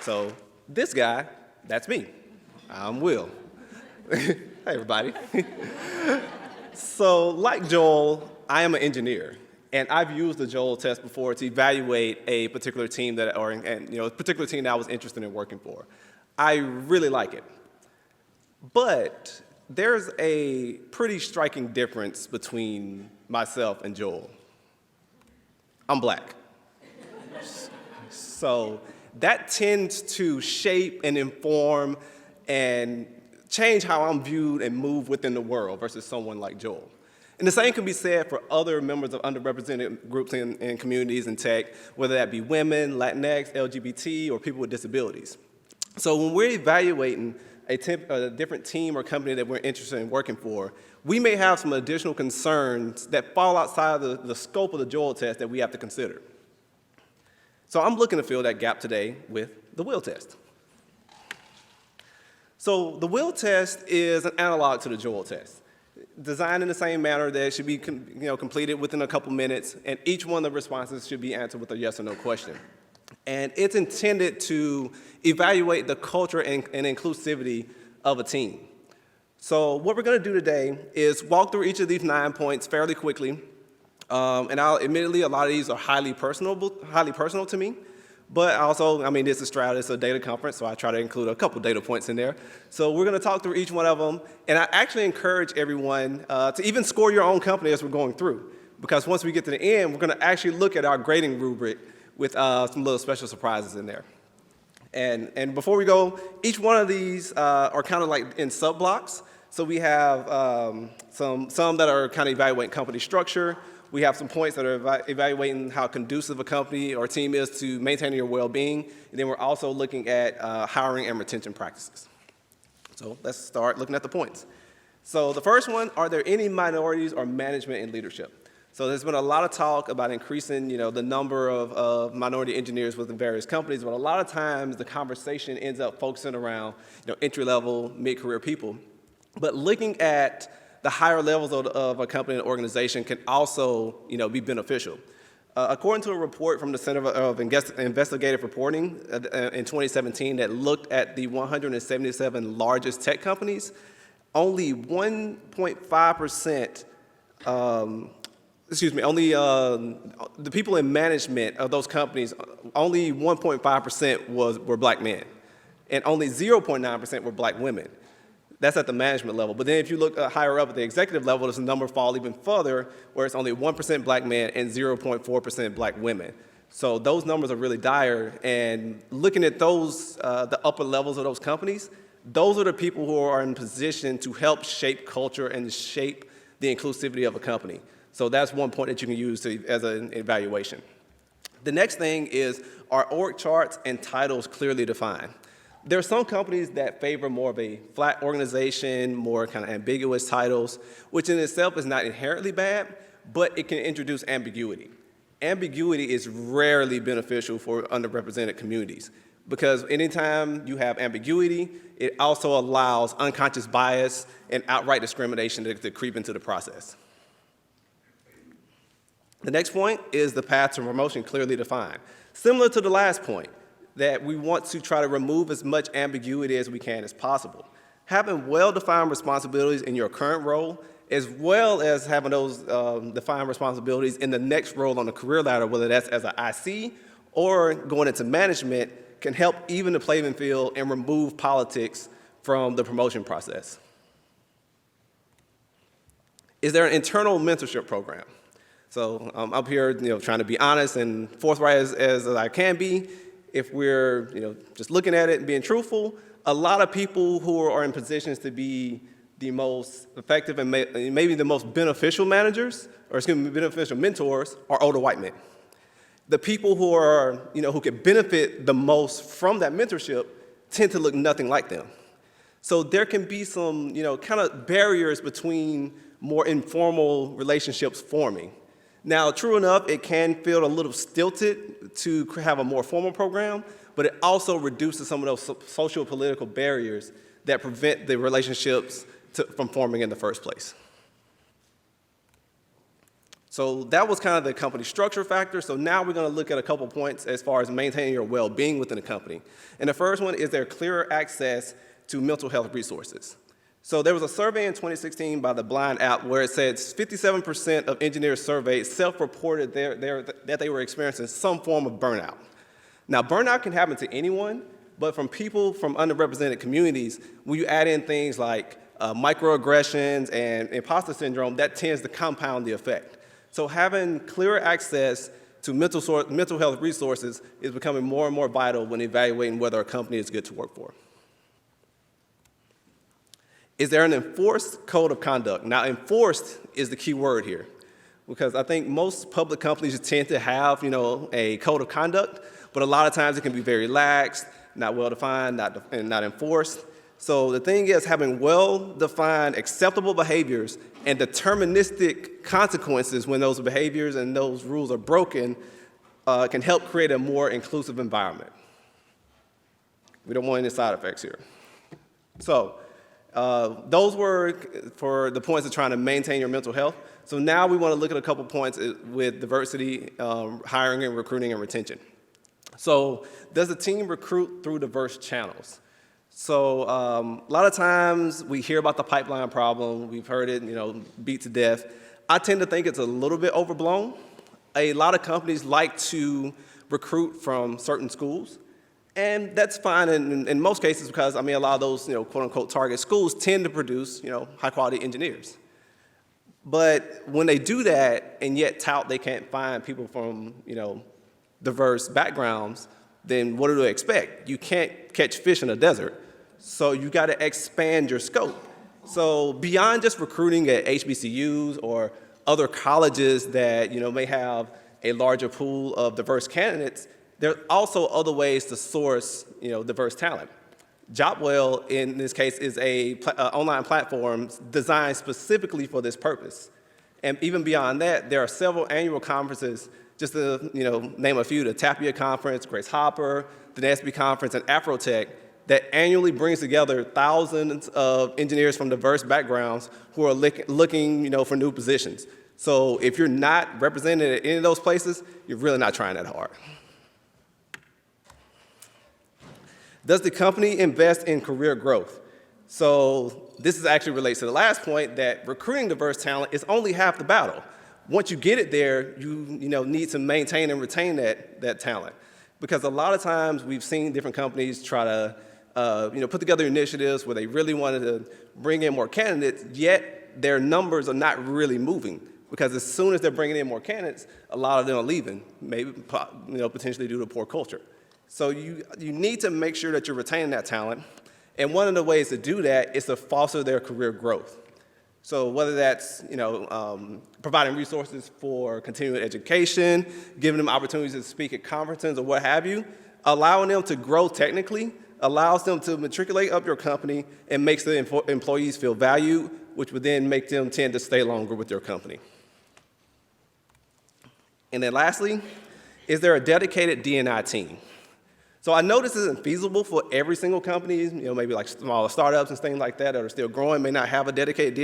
So this guy, that's me. I'm Will. Hey, everybody. So like Joel, I am an engineer. And I've used the Joel test before to evaluate a particular team a particular team that I was interested in working for. I really like it. But there's a pretty striking difference between myself and Joel. I'm black. So that tends to shape and inform and change how I'm viewed and move within the world versus someone like Joel. And the same can be said for other members of underrepresented groups and communities in tech, whether that be women, Latinx, LGBT, or people with disabilities. So when we're evaluating a different team or company that we're interested in working for, we may have some additional concerns that fall outside of the scope of the Joel test that we have to consider. So I'm looking to fill that gap today with the Will test. So the Will test is an analog to the Joel test, designed in the same manner that it should be completed within a couple minutes, and each one of the responses should be answered with a yes or no question. And it's intended to evaluate the culture and inclusivity of a team. So what we're going to do today is walk through each of these 9 points fairly quickly. Admittedly, a lot of these are highly personal to me. But also, this is Stroud, it's a data conference, so I try to include a couple data points in there. So we're going to talk through each one of them. And I actually encourage everyone to even score your own company as we're going through. Because once we get to the end, we're going to actually look at our grading rubric with some little special surprises in there. And before we go, each one of these are kind of like in sub-blocks. So we have some that are kind of evaluating company structure. We have some points that are evaluating how conducive a company or team is to maintaining your well-being. And then we're also looking at hiring and retention practices. So let's start looking at the points. So the first one, are there any minorities or management and leadership? So there's been a lot of talk about increasing, the number of minority engineers within various companies, but a lot of times the conversation ends up focusing around, entry-level, mid-career people. But looking at the higher levels of a company and organization can also, be beneficial. According to a report from the Center of Investigative Reporting in 2017 that looked at the 177 largest tech companies, only 1.5%, the people in management of those companies, only 1.5% were black men, and only 0.9% were black women. That's at the management level. But then if you look higher up at the executive level, this number falls even further, where it's only 1% black men and 0.4% black women. So those numbers are really dire. And looking at those, the upper levels of those companies, those are the people who are in position to help shape culture and shape the inclusivity of a company. So that's one point that you can use as an evaluation. The next thing is, are org charts and titles clearly defined? There are some companies that favor more of a flat organization, more kind of ambiguous titles, which in itself is not inherently bad, but it can introduce ambiguity. Ambiguity is rarely beneficial for underrepresented communities, because anytime you have ambiguity, it also allows unconscious bias and outright discrimination to creep into the process. The next point is the path to promotion clearly defined. Similar to the last point, that we want to try to remove as much ambiguity as we can as possible. Having well-defined responsibilities in your current role, as well as having those defined responsibilities in the next role on the career ladder, whether that's as an IC or going into management, can help even the playing field and remove politics from the promotion process. Is there an internal mentorship program? So I'm up here, trying to be honest and forthright as I can be. If we're, just looking at it and being truthful, a lot of people who are in positions to be the most effective and maybe the most beneficial managers, or beneficial mentors, are older white men. The people who are, who could benefit the most from that mentorship tend to look nothing like them. So there can be some, kind of barriers between more informal relationships forming. Now, true enough, it can feel a little stilted to have a more formal program, but it also reduces some of those social political barriers that prevent the relationships from forming in the first place. So that was kind of the company structure factor. So now we're going to look at a couple points as far as maintaining your well-being within the company. And the first one is there clearer access to mental health resources. So there was a survey in 2016 by the Blind app where it said 57% of engineers surveyed self-reported that they were experiencing some form of burnout. Now, burnout can happen to anyone, but from people from underrepresented communities, when you add in things like microaggressions and imposter syndrome, that tends to compound the effect. So having clearer access to mental health resources is becoming more and more vital when evaluating whether a company is good to work for. Is there an enforced code of conduct? Now, enforced is the key word here, because I think most public companies tend to have, a code of conduct, but a lot of times it can be very lax, not well-defined, and not enforced. So the thing is, having well-defined, acceptable behaviors and deterministic consequences when those behaviors and those rules are broken can help create a more inclusive environment. We don't want any side effects here. So those were for the points of trying to maintain your mental health. So now we want to look at a couple points with diversity, hiring and recruiting and retention. So does the team recruit through diverse channels? So a lot of times we hear about the pipeline problem. We've heard it, beat to death. I tend to think it's a little bit overblown. A lot of companies like to recruit from certain schools, and that's fine in most cases because, a lot of those, quote-unquote target schools tend to produce, high-quality engineers. But when they do that and yet tout they can't find people from, diverse backgrounds, then what do they expect? You can't catch fish in a desert. So you got to expand your scope. So beyond just recruiting at HBCUs or other colleges that may have a larger pool of diverse candidates, there are also other ways to source diverse talent. JobWell, in this case, is a online platform designed specifically for this purpose. And even beyond that, there are several annual conferences, just to name a few, the Tapia Conference, Grace Hopper, the NASB Conference, and Afrotech, that annually brings together thousands of engineers from diverse backgrounds who are looking for new positions. So if you're not represented at any of those places, you're really not trying that hard. Does the company invest in career growth? So this actually relates to the last point, that recruiting diverse talent is only half the battle. Once you get it there, you need to maintain and retain that talent. Because a lot of times we've seen different companies try to put together initiatives where they really wanted to bring in more candidates, yet their numbers are not really moving. Because as soon as they're bringing in more candidates, a lot of them are leaving, maybe potentially due to poor culture. So you need to make sure that you're retaining that talent. And one of the ways to do that is to foster their career growth. So whether that's providing resources for continuing education, giving them opportunities to speak at conferences or what have you, allowing them to grow technically, allows them to matriculate up your company and makes the employees feel valued, which would then make them tend to stay longer with your company. And then lastly, is there a dedicated D&I team? So I know this isn't feasible for every single company, maybe like smaller startups and things like that are still growing, may not have a dedicated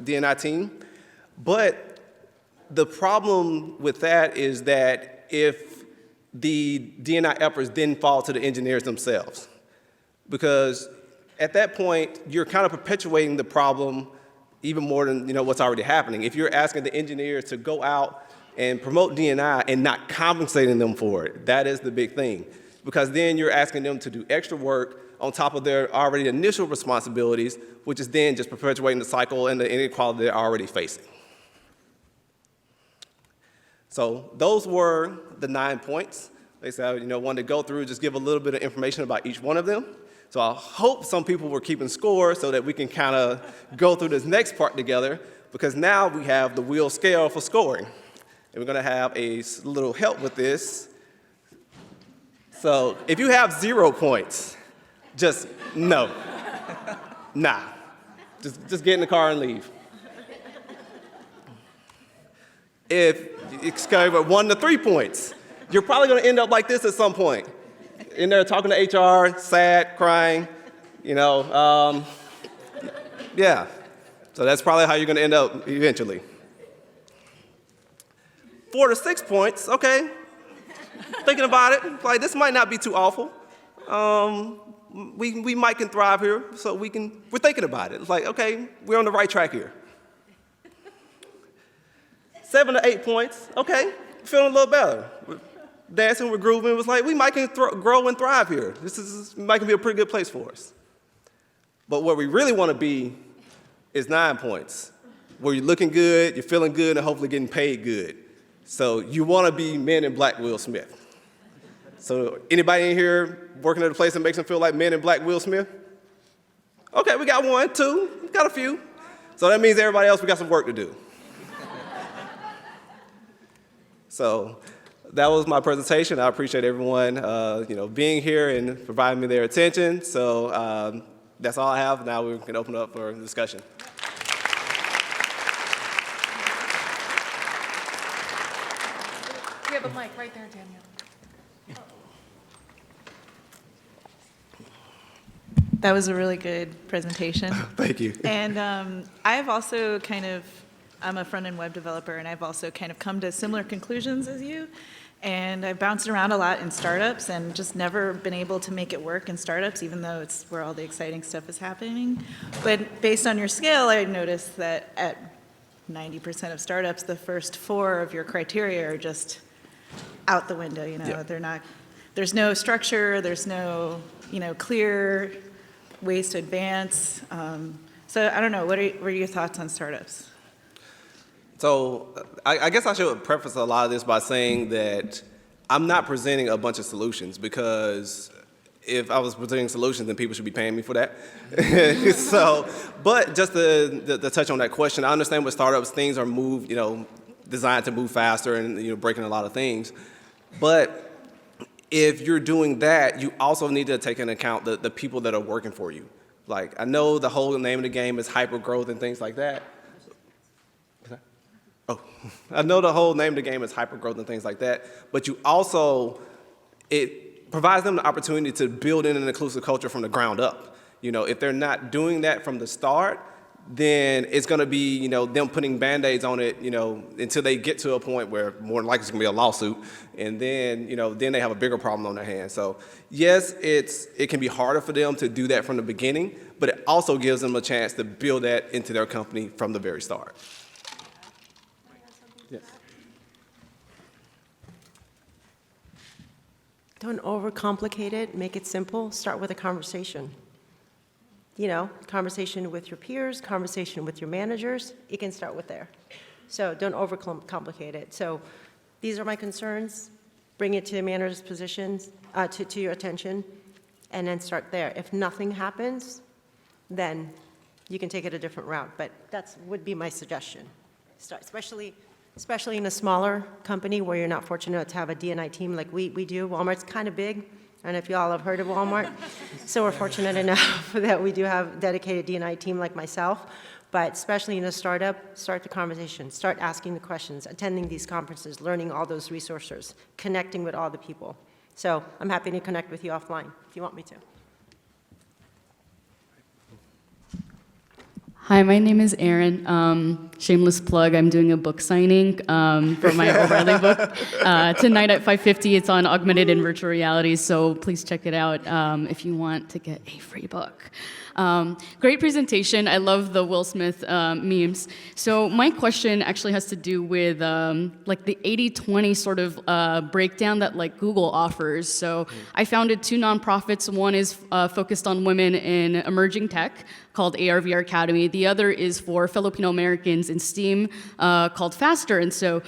D&I team. But the problem with that is that if the D&I efforts then fall to the engineers themselves, because at that point, you're kind of perpetuating the problem even more than what's already happening. If you're asking the engineers to go out and promote D&I and not compensating them for it, that is the big thing. Because then you're asking them to do extra work on top of their already initial responsibilities, which is then just perpetuating the cycle and the inequality they're already facing. So those were the 9 points. They said, wanted to go through, just give a little bit of information about each one of them. So I hope some people were keeping score so that we can kind of go through this next part together, because now we have the wheel scale for scoring. And we're going to have a little help with this. So if you have 0 points, just no. Nah. Just get in the car and leave. If it's kind of 1 to 3 points, you're probably going to end up like this at some point. In there talking to HR, sad, crying, yeah. So that's probably how you're going to end up eventually. 4 to 6 points, okay. Thinking about it, like this might not be too awful. We might can thrive here, so we're thinking about it. It's like, okay, we're on the right track here. 7 to 8 points, okay, feeling a little better. We're dancing, we're grooving, it was like, we might can grow and thrive here. This might can be a pretty good place for us. But where we really want to be is 9 points, where you're looking good, you're feeling good, and hopefully getting paid good. So you want to be Men in Black Will Smith. So anybody in here working at a place that makes them feel like Men in Black Will Smith? Okay, we got 1, 2, we got a few. So that means everybody else, we got some work to do. So that was my presentation. I appreciate everyone being here and providing me their attention. So that's all I have. Now we can open up for discussion. We have a mic right there, Danielle. That was a really good presentation. Thank you. And I've also I'm a front-end web developer, and I've also kind of come to similar conclusions as you. And I've bounced around a lot in startups and just never been able to make it work in startups, even though it's where all the exciting stuff is happening. But based on your scale, I noticed that at 90% of startups, the first 4 of your criteria are just out the window. Yeah. They're not. There's no structure. There's no clear ways to advance. So I don't know. What are your thoughts on startups? So I guess I should preface a lot of this by saying that I'm not presenting a bunch of solutions, because if I was presenting solutions, then people should be paying me for that. But just to touch on that question, I understand with startups, things are designed to move faster and breaking a lot of things. But if you're doing that, you also need to take into account the people that are working for you. Like, I know the whole name of the game is hypergrowth and things like that. I know the whole name of the game is hypergrowth and things like that, but it provides them the opportunity to build in an inclusive culture from the ground up. If they're not doing that from the start, then it's going to be, them putting Band-Aids on it, until they get to a point where more than likely it's going to be a lawsuit, and then, then they have a bigger problem on their hands. So yes, it can be harder for them to do that from the beginning, but it also gives them a chance to build that into their company from the very start. Yes. Don't overcomplicate it. Make it simple. Start with a conversation. Conversation with your peers, conversation with your managers. You can start with there. So don't overcomplicate it. So these are my concerns. Bring it to the manager's positions, to your attention, and then start there. If nothing happens, then you can take it a different route. But that would be my suggestion. Start, especially in a smaller company where you're not fortunate to have a D&I team like we do. Walmart's kind of big. I don't know if you all have heard of Walmart. So we're fortunate enough that we do have a dedicated D&I team like myself. But especially in a startup, start the conversation. Start asking the questions, attending these conferences, learning all those resources, connecting with all the people. So I'm happy to connect with you offline if you want me to. Hi, my name is Erin. Shameless plug, I'm doing a book signing for my O'Reilly book. Tonight at 5:50, it's on augmented and virtual reality, so please check it out if you want to get a free book. Great presentation. I love the Will Smith memes. So my question actually has to do with like the 80-20 sort of breakdown that like Google offers. So I founded 2 nonprofits. One is focused on women in emerging tech, called ARVR Academy. The other is for Filipino Americans in STEAM, called Faster. And so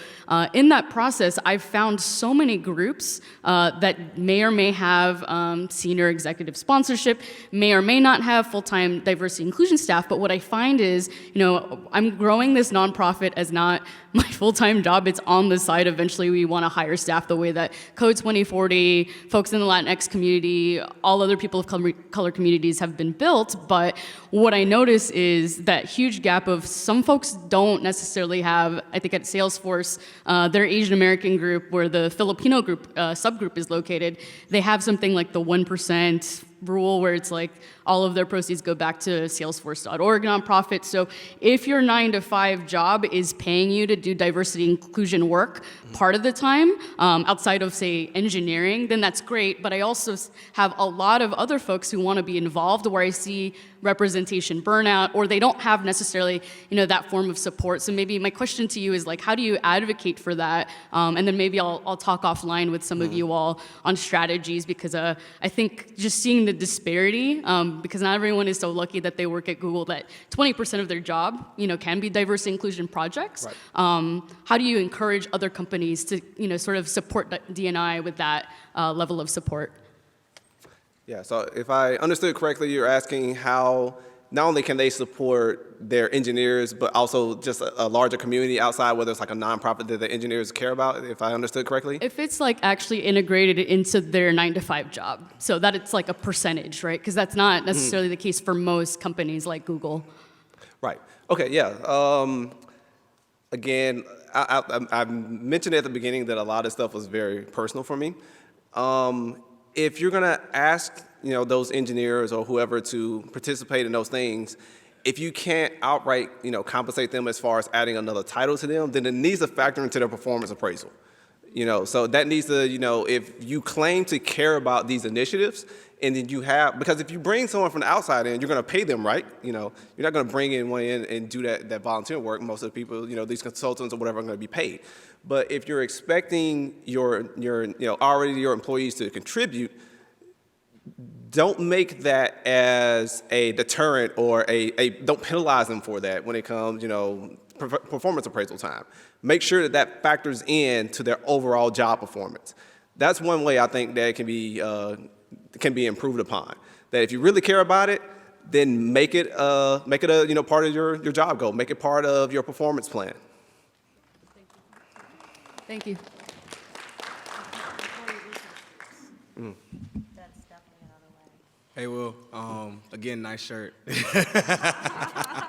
in that process, I've found so many groups that may or may have senior executive sponsorship, may or may not have full-time diversity inclusion staff. But what I find is, I'm growing this nonprofit as not my full-time job. It's on the side. Eventually, we want to hire staff the way that Code 2040, folks in the Latinx community, all other people of color communities have been built. But what I notice is that huge gap of some folks don't necessarily have, I think at Salesforce, their Asian American group where the Filipino group subgroup is located, they have something like the 1% rule where it's like all of their proceeds go back to Salesforce.org nonprofit. So if your 9-to-5 job is paying you to do diversity inclusion work part of the time, outside of, say, engineering, then that's great. But I also have a lot of other folks who want to be involved where I see representation burnout, or they don't have necessarily, that form of support. So maybe my question to you is like, how do you advocate for that? And then maybe I'll talk offline with some of you all on strategies, because I think just seeing the disparity, because not everyone is so lucky that they work at Google that 20% of their job, can be diversity inclusion projects. Right. How do you encourage other companies to, sort of support D&I with that level of support? Yeah, so if I understood correctly, you're asking how not only can they support their engineers, but also just a larger community outside, whether it's like a nonprofit that the engineers care about, if I understood correctly? If it's like actually integrated into their 9-to-5 job, so that it's like a percentage, right? Because that's not necessarily the case for most companies like Google. Right. Okay, yeah. Again, I mentioned at the beginning that a lot of stuff was very personal for me. If you're gonna ask, those engineers or whoever to participate in those things, if you can't outright, compensate them as far as adding another title to them, then it needs to factor into their performance appraisal. So that needs to, if you claim to care about these initiatives, and then because if you bring someone from the outside in, you're gonna pay them, right? You're not gonna bring anyone in and do that volunteer work. Most of the people, these consultants or whatever are gonna be paid. But if you're expecting your employees to contribute, don't make that as a deterrent or don't penalize them for that when it comes, performance appraisal time. Make sure that factors in to their overall job performance. That's one way I think that can be improved upon. That if you really care about it, then make it a part of your job goal. Make it part of your performance plan. Thank you. Hey, Will. Again, nice shirt.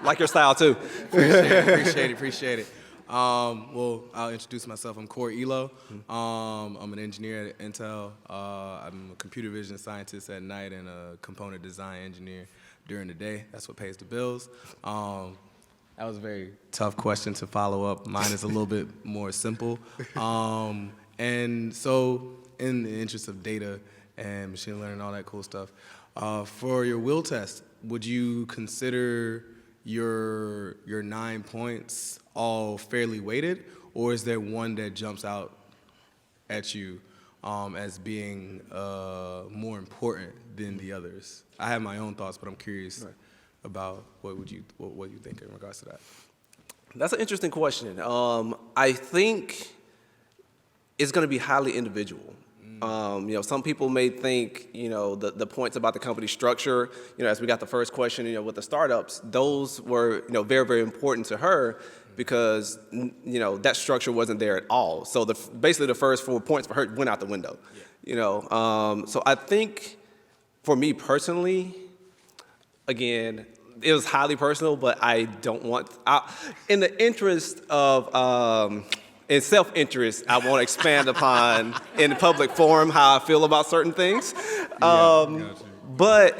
Like your style too. Appreciate it. Well, I'll introduce myself. I'm Corey Elo. I'm an engineer at Intel. I'm a computer vision scientist at night and a component design engineer during the day. That's what pays the bills. That was a very tough question to follow up. Mine is a little bit more simple. And so, in the interest of data and machine learning and all that cool stuff, for your will test, would you consider your 9 points all fairly weighted, or is there one that jumps out at you as being more important than the others? I have my own thoughts, but I'm curious about what you think in regards to that. That's an interesting question. I think it's going to be highly individual. Some people may think, the points about the company structure, as we got the first question, with the startups, those were, very, very important to her because, that structure wasn't there at all. So basically the first 4 points for her went out the window, So I think for me personally, again, it was highly personal, but I don't want, in the interest of, in self-interest, I won't expand upon in the public forum how I feel about certain things. But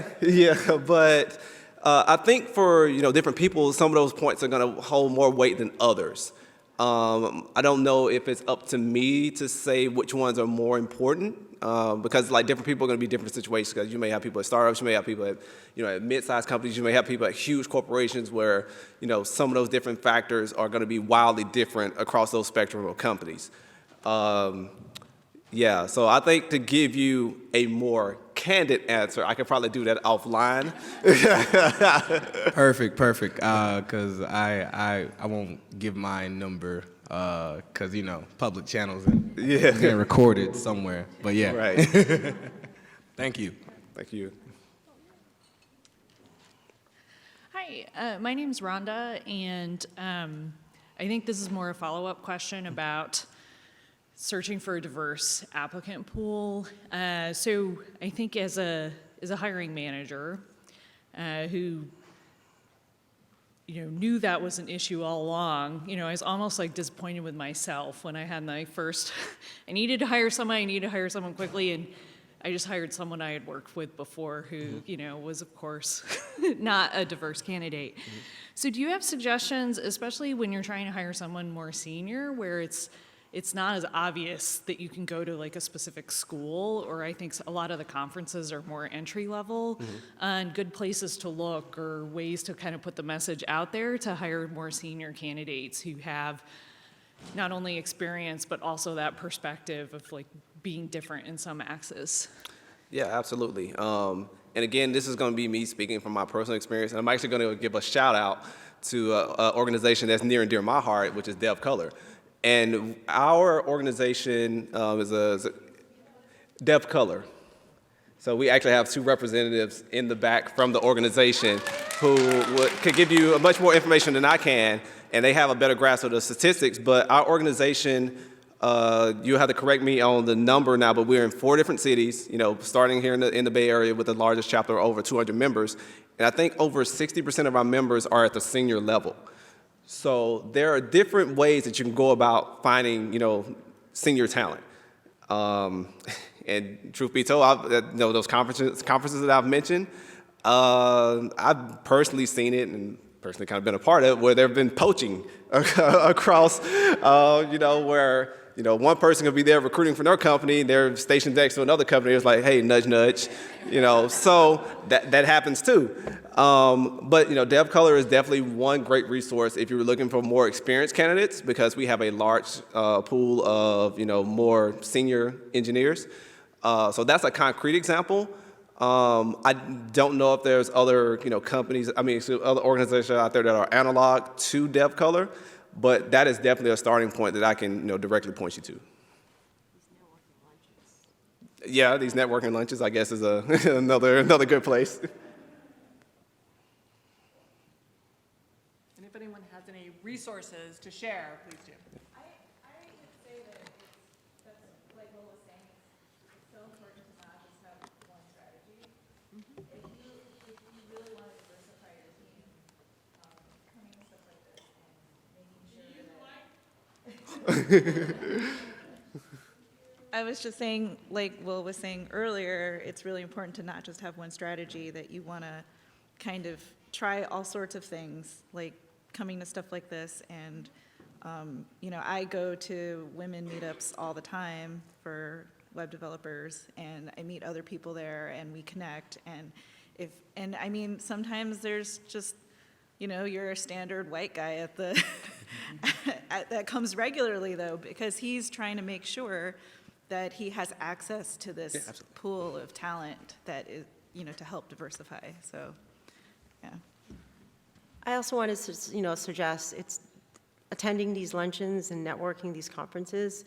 I think for different people, some of those points are going to hold more weight than others. I don't know if it's up to me to say which ones are more important. Because different people are going to be different situations. Because you may have people at startups, you may have people at at mid-sized companies, you may have people at huge corporations where some of those different factors are going to be wildly different across those spectrum of companies. So I think to give you a more candid answer, I could probably do that offline. Perfect. Because I won't give my number. Because, public channels and getting recorded somewhere. But yeah. Right. Thank you. Thank you. Hi, my name's Rhonda, and I think this is more a follow-up question about searching for a diverse applicant pool. So I think as a hiring manager who knew that was an issue all along, I was almost disappointed with myself when I had my first, I needed to hire someone quickly, and I just hired someone I had worked with before who, was of course not a diverse candidate. So do you have suggestions, especially when you're trying to hire someone more senior, where it's not as obvious that you can go to like a specific school, or I think a lot of the conferences are more entry level, and good places to look or ways to kind of put the message out there to hire more senior candidates who have not only experience, but also that perspective of like being different in some axes? Yeah, absolutely. And again, this is going to be me speaking from my personal experience, and I'm actually going to give a shout out to an organization that's near and dear to my heart, which is Dev Color. And our organization is Dev Color. So we actually have 2 representatives in the back from the organization who could give you much more information than I can, and they have a better grasp of the statistics. But our organization, you'll have to correct me on the number now, but we're in 4 different cities, starting here in the Bay Area with the largest chapter of over 200 members. And I think over 60% of our members are at the senior level. So there are different ways that you can go about finding, senior talent. And truth be told, those conferences that I've mentioned, I've personally seen it and personally kind of been a part of it, where there have been poaching across, where one person could be there recruiting for their company, they're stationed next to another company, it's like, hey, nudge, nudge, so that happens too. But Dev Color is definitely one great resource if you're looking for more experienced candidates, because we have a large pool of more senior engineers. So that's a concrete example. I don't know if there's other companies, other organizations out there that are analog to Dev Color, but that is definitely a starting point that I can directly point you to. Yeah, these networking lunches, I guess, is another good place. And if anyone has any resources to share, please do. I would say that that's like Will was saying, it's so important to not just have one strategy. If you really want to diversify your team, coming to stuff like this and making sure that. I was just saying, like Will was saying earlier, it's really important to not just have one strategy, that you want to kind of try all sorts of things, like coming to stuff like this. And, I go to women meetups all the time for web developers, and I meet other people there, and we connect. And sometimes there's just, you're a standard white guy at the, that comes regularly though, because he's trying to make sure that he has access to this pool of talent that is, to help diversify. So, yeah. I also wanted to, suggest it's attending these luncheons and networking these conferences.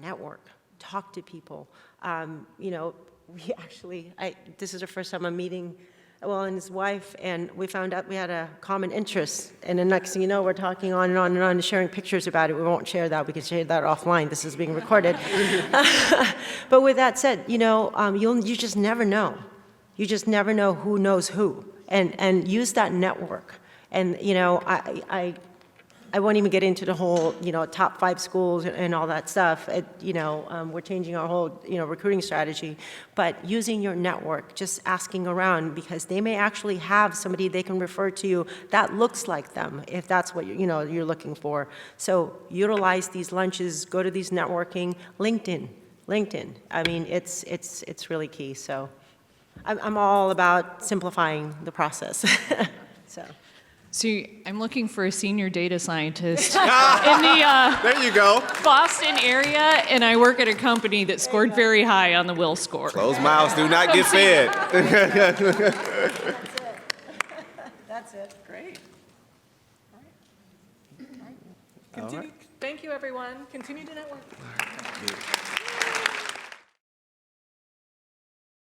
Network, talk to people. We actually, this is the first time I'm meeting Will and his wife, and we found out we had a common interest. And the next thing you know, we're talking on and on and on, and sharing pictures about it. We won't share that. We can share that offline. This is being recorded. But with that said, you just never know. You just never know who knows who. And use that network. And, I won't even get into the whole, top 5 schools and all that stuff. We're changing our whole, recruiting strategy. But using your network, just asking around, because they may actually have somebody they can refer to you that looks like them, if that's what you're looking for. So utilize these lunches, go to these networking, LinkedIn. It's really key. So I'm all about simplifying the process. So. So I'm looking for a senior data scientist in the There you go. Boston area, and I work at a company that scored very high on the Will score. Closed mouths do not get fed. That's it. Great. All right. Thank you, everyone. Continue to network.